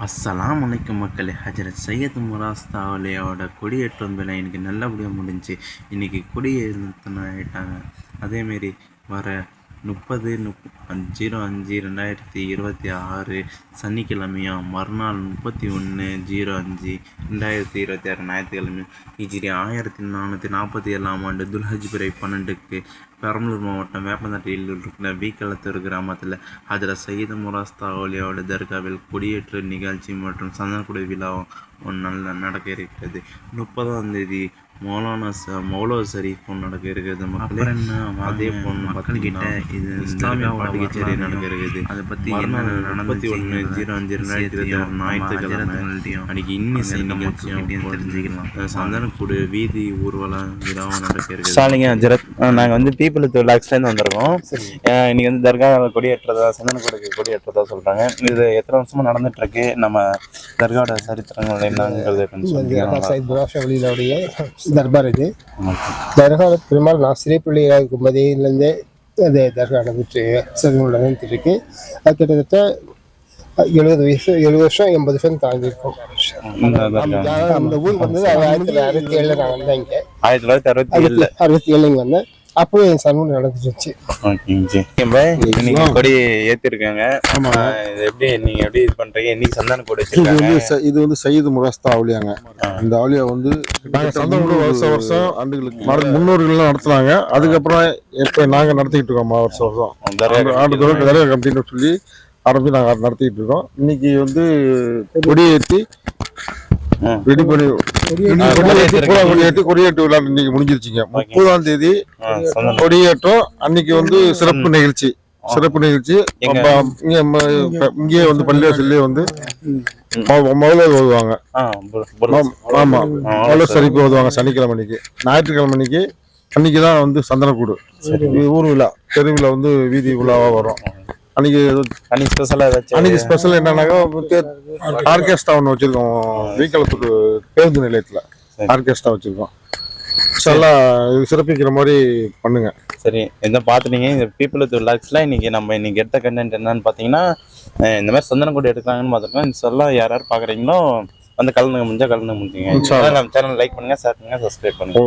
அஸ்ஸலாமு அலைக்கும் மக்களே. ஹஜ்ரத் சையத் முராஸ்தா அவலியாவோட கொடியேற்றம் விழா இன்றைக்கி நல்லபடியாக முடிஞ்சு. இன்றைக்கி கொடியேற்றின ஆகிட்டாங்க. அதேமாரி வர 30/05/2026 சனிக்கிழமையும் மறுநாள் 31/05/2026 ஞாயிற்றுக்கிழமையும் ஹிஜ்ரி 1447ஆம் ஆண்டு துல்ஹஜ் பிறை 12க்கு பெரம்பலூர் மாவட்டம் வேப்பந்தட்டையில் இருக்கிற வீக்களத்தூர் கிராமத்தில் ஹஜ்ரத் சையத் முராஸ்தா அவலியாவோட தர்காவில் கொடியேற்று நிகழ்ச்சி மற்றும் சந்தனக்குடை விழாவும் நடக்க இருக்கிறது. 30ஆம் தேதி மௌலா ஷரீஃபும் நடக்க இருக்கிறது. அதே போல் மக்கள்கிட்ட இது இஸ்லாமிய பாட்டு கச்சேரி நடக்க இருக்குது. அதை பற்றி 31/05/2026 ஞாயிற்றுக்கிழமை அன்றைக்கி இன்னிசை நிகழ்ச்சியும் தெரிஞ்சுக்கலாம். சந்தனக்கூடு வீதி ஊர்வலம் விழாவும் நடக்க இருக்குது. சாலிங்க ஹஜ்ரத், நாங்கள் வந்து பீப்புள் லாக்ஸ்லேருந்து வந்திருக்கோம். இன்னைக்கு வந்து தர்கா கொடியேற்றதா, சந்தனக்கூடுக்கு கொடியேற்றதா சொல்கிறாங்க. இது எத்தனை வருஷமாக நடந்துட்டுருக்கு? நம்ம தர்காவோட சரித்திரங்கள் என்னங்கிறது தர்பார் இது. தர்கா பெருமாள் நான் சிறை பிள்ளையாக இருக்கும் போதேலேருந்தே அந்த தர்கா நடந்துட்டு இருக்கு. அது கிட்டத்தட்ட 70 வருஷம் 80 வருஷம் தாண்டிருக்கோம். அந்த ஊர் வந்தது 1967 நான் வந்தேன். இங்கே 1967 இங்கே வந்தேன். அப்போ என் சர்வம் நடந்துருச்சு. கொடி ஏற்றிருக்காங்க. எப்படி நீங்க எப்படி இது பண்றீங்க? இன்னைக்கு சந்தான கொடி இது வந்து சையத் முராஸ்தா அவலியாங்க. இந்த அவலியா வந்து வருஷம் ஆண்டுகளுக்கு முன்னோர்கள் நடத்துனாங்க. அதுக்கப்புறம் இப்ப நாங்க நடத்திக்கிட்டு இருக்கோம். வருஷம் ஆண்டு தர்கா கமிட்டின்னு சொல்லி ஆரம்பிச்சு நாங்க நடத்திக்கிட்டு இருக்கோம். இன்னைக்கு வந்து கொடியேற்றி ரெடி பண்ணி கொடியேற்று விழா இன்னைக்கு முடிஞ்சிருச்சுங்க. 30ஆம் தேதி கொடியேற்றம். அன்னைக்கு வந்து சிறப்பு நிகழ்ச்சி இங்கே வந்து பள்ளிவாசல்லே வந்து மௌலூத் ஓதுவாங்க. ஆமா, மௌலூத் ஷரீஃப் ஓதுவாங்க சனிக்கிழமை அன்னைக்கு. ஞாயிற்றுக்கிழமை அன்னைக்கு தான் வந்து சந்தனக்கூடு ஊர் விழா, தெருவில் வந்து வீதி விழாவா வரும். அன்னைக்கு ஸ்பெஷல் என்னன்னாக்கா ஆர்கெஸ்ட்ரா ஒன்று வச்சிருக்கோம். வீக்களத்தூர் பேருந்து நிலையத்தில் ஆர்கெஸ்ட்ரா வச்சிருக்கோம். சிறப்பிக்கிற மாதிரி பண்ணுங்க. சரி, எந்த பார்த்துட்டீங்க இந்த பீப்புள் லாக்ஸ்ல இன்னைக்கு எடுத்த கண்டென்ட் என்னன்னு பார்த்தீங்கன்னா, இந்த மாதிரி சந்தனக்கூடு எடுக்கிறாங்கன்னு பார்த்துருக்கோம். இன்ஷால்லா யார் பார்க்குறீங்களோ வந்து கலந்துக்க முடிஞ்சா கலந்துக்க முடியுங்க. நம்ம சேனல் லைக் பண்ணுங்க, ஷேர் பண்ணுங்க, சப்ஸ்கிரைப் பண்ணுங்க.